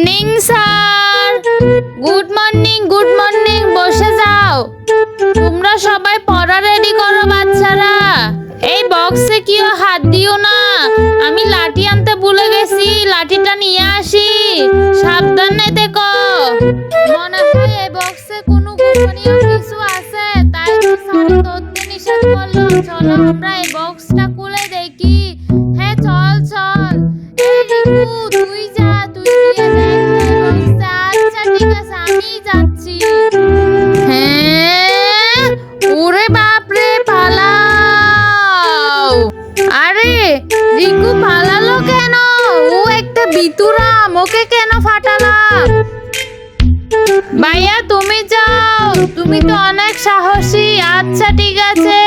Morning sir. Good morning, good morning. বসে যাও। তোমরা সবাই পড়া রেডি করো বাচ্চারা। এই বক্সে কেউ হাত দিও না। আমি লাঠি আনতে ভুলে গেছি, লাঠিটা নিয়ে আসি। সাবধানে থেকো। মনে হয় এই বক্সে কোনো গোপনীয় কিছু আছে, তাই তো স্যার ধরতে নিষেধ করলো। চলো আমরা এই বক্সটা খুলে দেখি। হ্যাঁ চল চল। এই রিকু তুই যা, তুই গিয়ে দেখ এই বক্সে। আচ্ছা ঠিক আছে, আমি যাচ্ছি। হ্যাঁ, ওরে বাপরে, পালাও। আরে রিকু পালালো কেন? ও একটা বিতুরাম, ওকে কেন ফাটালাম? ভাইয়া তুমি যাও, তুমি তো অনেক সাহসী। আচ্ছা ঠিক আছে,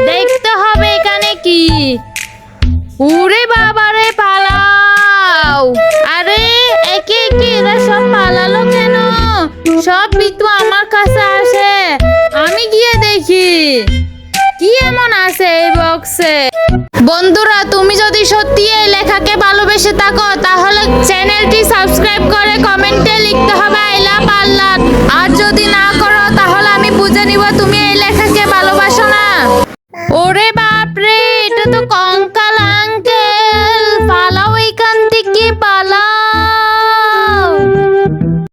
দেখতে হবে এখানে কি। ওরে বাবারে, পালাও। আরে একে একে এরা সব পালালো কেন? সব বিতু আমার কাছে আসে, আমি গিয়ে দেখি কি এমন আছে এই বক্সে। বন্ধুরা, তুমি যদি সত্যি এই লেখাকে ভালোবেসে থাকো তাহলে চ্যানেলটি সাবস্ক্রাইব করে কমেন্টে লিখতে হবে